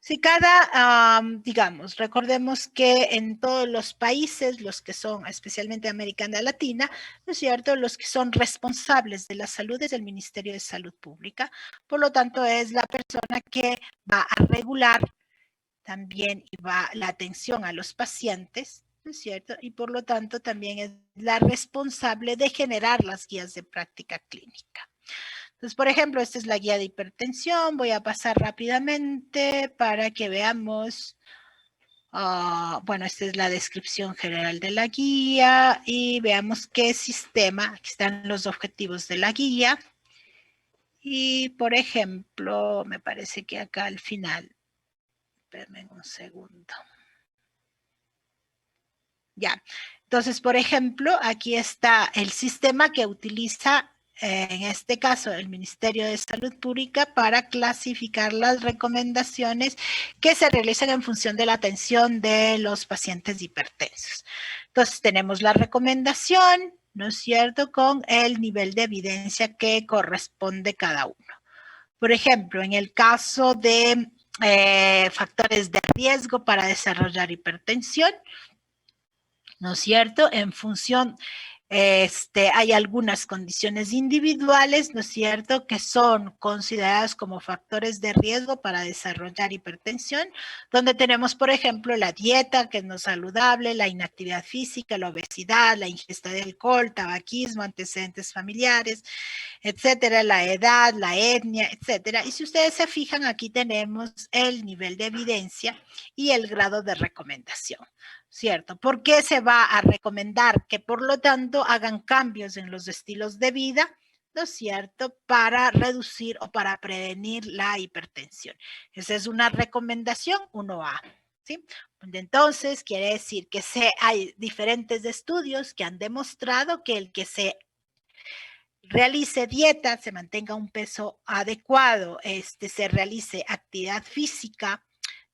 Si cada, digamos, recordemos que en todos los países, los que son, especialmente América Latina, ¿no es cierto?, los que son responsables de la salud es el Ministerio de Salud Pública. Por lo tanto, es la persona que va a regular también la atención a los pacientes, ¿no es cierto? Y por lo tanto, también es la responsable de generar las guías de práctica clínica. Entonces, por ejemplo, esta es la guía de hipertensión. Voy a pasar rápidamente para que veamos. Bueno, esta es la descripción general de la guía y veamos qué sistema. Aquí están los objetivos de la guía. Y, por ejemplo, me parece que acá al final, espérenme un segundo. Ya, entonces, por ejemplo, aquí está el sistema que utiliza en este caso, el Ministerio de Salud Pública para clasificar las recomendaciones que se realizan en función de la atención de los pacientes hipertensos. Entonces, tenemos la recomendación, ¿no es cierto?, con el nivel de evidencia que corresponde cada uno. Por ejemplo, en el caso de factores de riesgo para desarrollar hipertensión, ¿no es cierto? En función, hay algunas condiciones individuales, ¿no es cierto?, que son consideradas como factores de riesgo para desarrollar hipertensión, donde tenemos, por ejemplo, la dieta, que no es saludable, la inactividad física, la obesidad, la ingesta de alcohol, tabaquismo, antecedentes familiares, etcétera, la edad, la etnia, etcétera. Y si ustedes se fijan, aquí tenemos el nivel de evidencia y el grado de recomendación, ¿cierto? ¿Por qué se va a recomendar que, por lo tanto, hagan cambios en los estilos de vida, ¿no es cierto?, para reducir o para prevenir la hipertensión? Esa es una recomendación 1A, ¿sí? Entonces, quiere decir que hay diferentes estudios que han demostrado que el que se realice dieta, se mantenga un peso adecuado, se realice actividad física,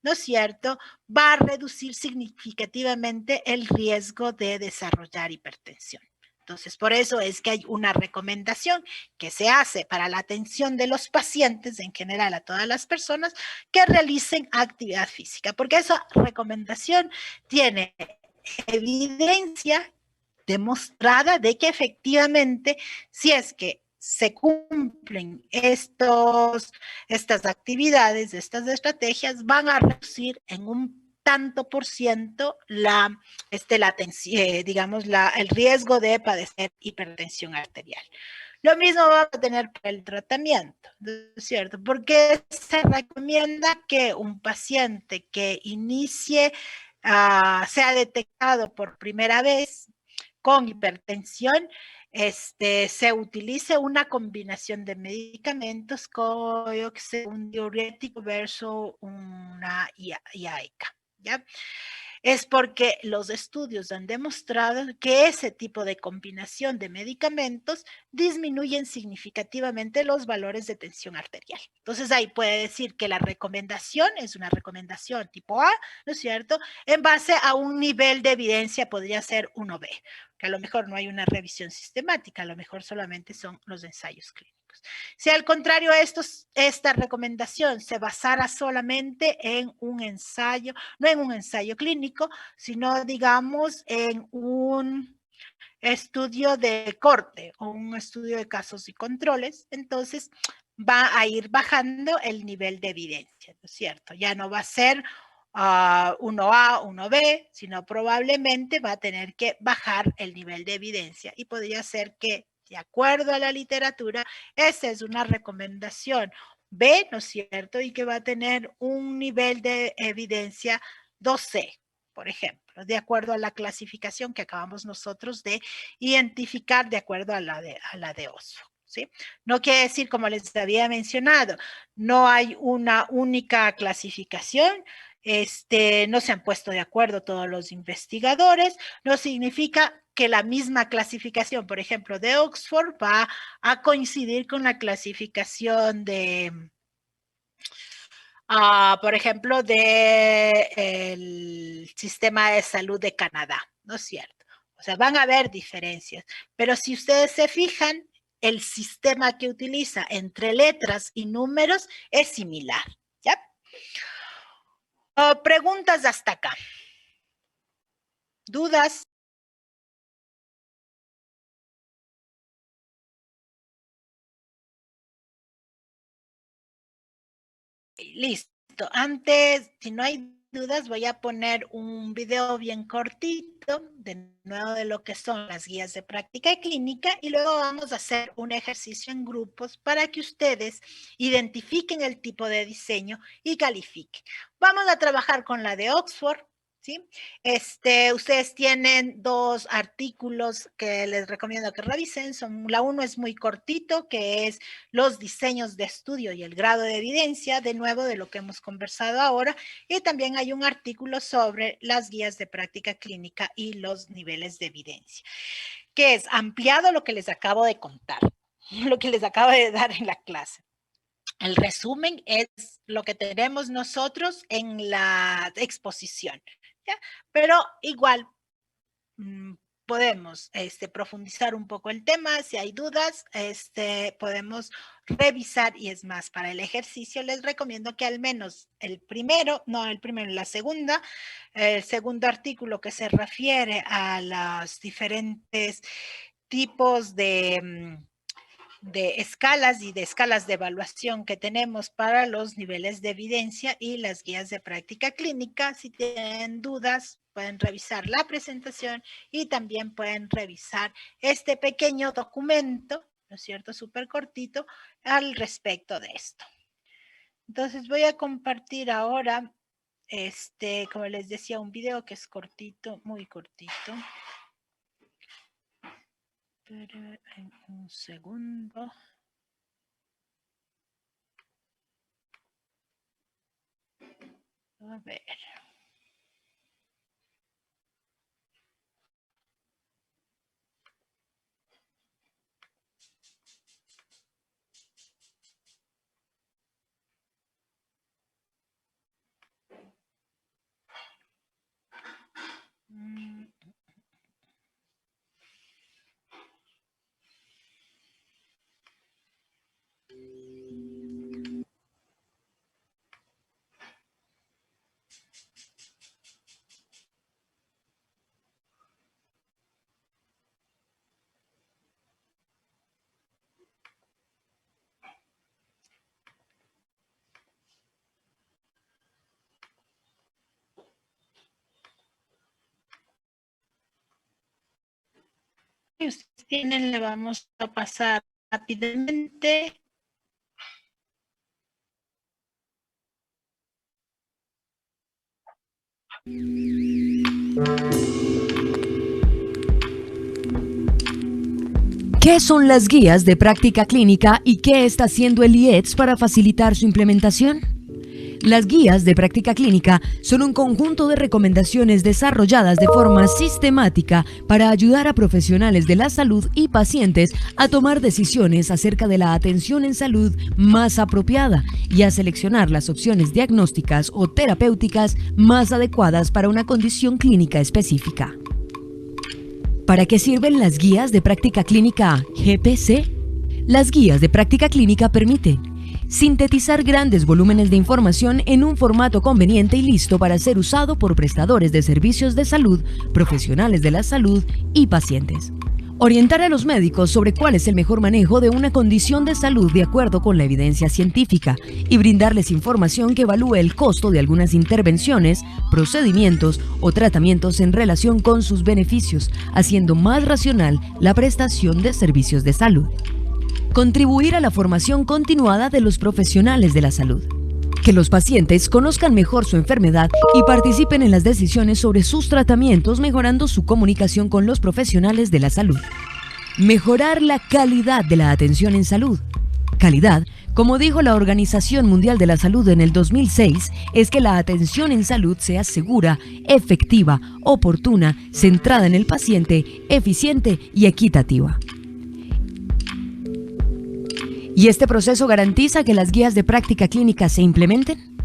¿no es cierto?, va a reducir significativamente el riesgo de desarrollar hipertensión. Entonces, por eso es que hay una recomendación que se hace para la atención de los pacientes, en general a todas las personas, que realicen actividad física, porque esa recomendación tiene evidencia demostrada de que efectivamente, si es que se cumplen estas actividades, estas estrategias, van a reducir en un tanto por ciento el riesgo de padecer hipertensión arterial. Lo mismo va a tener para el tratamiento, ¿no es cierto? Porque se recomienda que un paciente que sea detectado por primera vez con hipertensión, se utilice una combinación de medicamentos con un diurético versus una IAECA, ¿ya? Es porque los estudios han demostrado que ese tipo de combinación de medicamentos disminuyen significativamente los valores de tensión arterial. Entonces ahí puede decir que la recomendación es una recomendación tipo A, ¿no es cierto?, en base a un nivel de evidencia, podría ser 1B, que a lo mejor no hay una revisión sistemática, a lo mejor solamente son los ensayos clínicos. Si al contrario esta recomendación se basara solamente en un ensayo, no en un ensayo clínico, sino digamos en un estudio de corte o un estudio de casos y controles, entonces va a ir bajando el nivel de evidencia, ¿no es cierto? Ya no va a ser 1A, 1B, sino probablemente va a tener que bajar el nivel de evidencia y podría ser que, de acuerdo a la literatura, esa es una recomendación B, ¿no es cierto? Y que va a tener un nivel de evidencia 2C, por ejemplo, de acuerdo a la clasificación que acabamos nosotros de identificar de acuerdo a la de Oxford, ¿sí? No quiere decir, como les había mencionado, no hay una única clasificación, no se han puesto de acuerdo todos los investigadores, no significa que la misma clasificación, por ejemplo, de Oxford va a coincidir con la clasificación de, por ejemplo, del sistema de salud de Canadá, ¿no es cierto? O sea, van a haber diferencias, pero si ustedes se fijan, el sistema que utiliza entre letras y números es similar, ¿ya? Preguntas hasta acá. ¿Dudas? Listo. Antes, si no hay dudas, voy a poner un video bien cortito, de nuevo, de lo que son las guías de práctica clínica, y luego vamos a hacer un ejercicio en grupos para que ustedes identifiquen el tipo de diseño y califiquen. Vamos a trabajar con la de Oxford, ¿sí? Ustedes tienen 2 artículos que les recomiendo que revisen. La uno es muy cortito, que es los diseños de estudio y el grado de evidencia, de nuevo, de lo que hemos conversado ahora. Y también hay un artículo sobre las guías de práctica clínica y los niveles de evidencia, que es ampliado lo que les acabo de contar, lo que les acabo de dar en la clase. El resumen es lo que tenemos nosotros en la exposición, ¿ya? Pero igual, podemos profundizar un poco el tema. Si hay dudas, podemos revisar, y es más, para el ejercicio les recomiendo que al menos el segundo artículo que se refiere a los diferentes tipos de escalas y de escalas de evaluación que tenemos para los niveles de evidencia y las guías de práctica clínica. Si tienen dudas, pueden revisar la presentación y también pueden revisar este pequeño documento, ¿no es cierto?, súper cortito al respecto de esto. Entonces voy a compartir ahora, como les decía, un video que es cortito, muy cortito. Pero en un segundo. A ver. Si ustedes tienen, le vamos a pasar rápidamente. ¿Qué son las guías de práctica clínica y qué está haciendo el IEDS para facilitar su implementación? Las guías de práctica clínica son un conjunto de recomendaciones desarrolladas de forma sistemática para ayudar a profesionales de la salud y pacientes a tomar decisiones acerca de la atención en salud más apropiada y a seleccionar las opciones diagnósticas o terapéuticas más adecuadas para una condición clínica específica. ¿Para qué sirven las guías de práctica clínica GPC? Las guías de práctica clínica permiten sintetizar grandes volúmenes de información en un formato conveniente y listo para ser usado por prestadores de servicios de salud, profesionales de la salud y pacientes. Orientar a los médicos sobre cuál es el mejor manejo de una condición de salud de acuerdo con la evidencia científica y brindarles información que evalúe el costo de algunas intervenciones, procedimientos o tratamientos en relación con sus beneficios, haciendo más racional la prestación de servicios de salud. Contribuir a la formación continuada de los profesionales de la salud. Que los pacientes conozcan mejor su enfermedad y participen en las decisiones sobre sus tratamientos, mejorando su comunicación con los profesionales de la salud. Mejorar la calidad de la atención en salud. Calidad, como dijo la Organización Mundial de la Salud en el 2006, es que la atención en salud sea segura, efectiva, oportuna, centrada en el paciente, eficiente y equitativa. ¿Y este proceso garantiza que las guías de práctica clínica se implementen?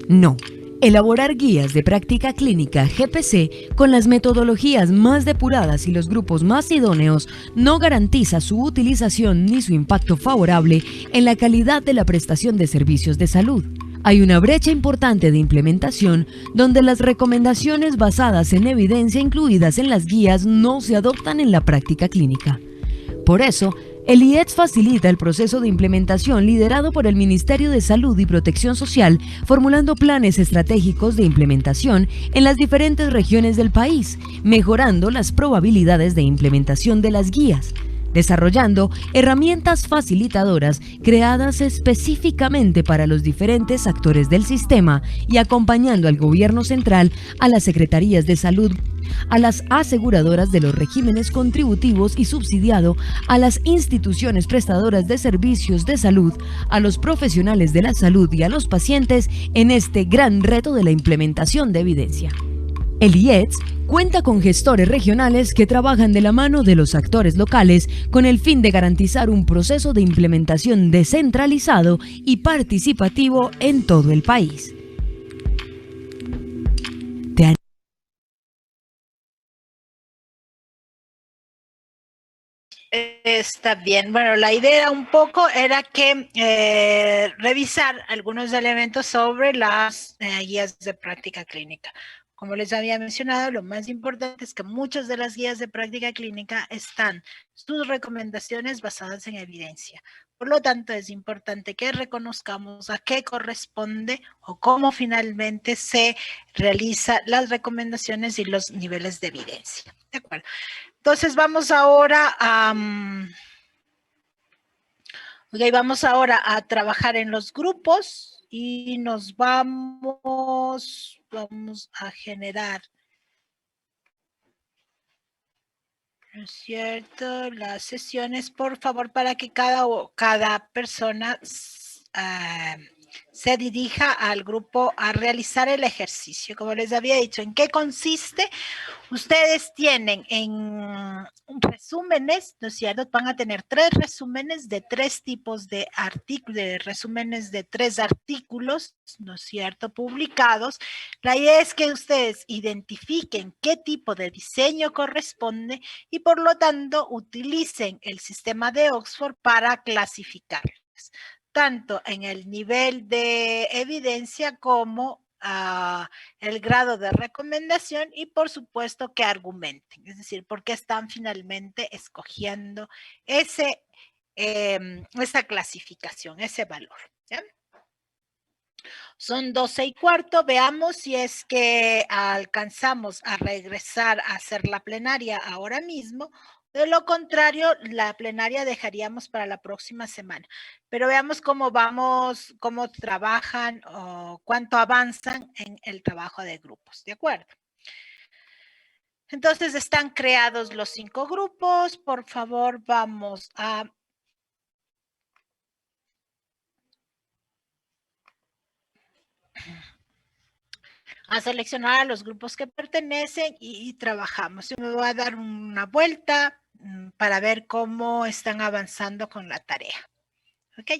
No. Elaborar guías de práctica clínica GPC con las metodologías más depuradas y los grupos más idóneos no garantiza su utilización ni su impacto favorable en la calidad de la prestación de servicios de salud. Hay una brecha importante de implementación donde las recomendaciones basadas en evidencia incluidas en las guías no se adoptan en la práctica clínica. Por eso, el IEDS facilita el proceso de implementación liderado por el Ministerio de Salud y Protección Social, formulando planes estratégicos de implementación en las diferentes regiones del país, mejorando las probabilidades de implementación de las guías, desarrollando herramientas facilitadoras creadas específicamente para los diferentes actores del sistema y acompañando al gobierno central, a las secretarías de salud, a las aseguradoras de los regímenes contributivos y subsidiado, a las instituciones prestadoras de servicios de salud, a los profesionales de la salud y a los pacientes en este gran reto de la implementación de evidencia. El IEDS cuenta con gestores regionales que trabajan de la mano de los actores locales con el fin de garantizar un proceso de implementación descentralizado y participativo en todo el país. Está bien. Bueno, la idea un poco era que revisar algunos elementos sobre las guías de práctica clínica. Como les había mencionado, lo más importante es que muchas de las guías de práctica clínica están sus recomendaciones basadas en evidencia. Por lo tanto, es importante que reconozcamos a qué corresponde o cómo finalmente se realizan las recomendaciones y los niveles de evidencia. ¿De acuerdo? Entonces, vamos ahora a trabajar en los grupos y nos vamos a generar, ¿no es cierto?, las sesiones, por favor, para que cada persona se dirija al grupo a realizar el ejercicio. Como les había dicho, ¿en qué consiste? Ustedes tienen en resúmenes, ¿no es cierto? Van a tener 3 resúmenes de 3 tipos de artículos, resúmenes de 3 artículos, ¿no es cierto?, publicados. La idea es que ustedes identifiquen qué tipo de diseño corresponde y por lo tanto utilicen el sistema de Oxford para clasificarlos, tanto en el nivel de evidencia como el grado de recomendación y por supuesto que argumenten, es decir, por qué están finalmente escogiendo esa clasificación, ese valor. ¿Ya? Son 12:15, veamos si es que alcanzamos a regresar a hacer la plenaria ahora mismo. De lo contrario, la plenaria dejaríamos para la próxima semana. Pero veamos cómo vamos, cómo trabajan o cuánto avanzan en el trabajo de grupos, ¿de acuerdo? Entonces, están creados los 5 grupos. Por favor, vamos a seleccionar a los grupos que pertenecen y trabajamos. Yo me voy a dar una vuelta para ver cómo están avanzando con la tarea. ¿Ok?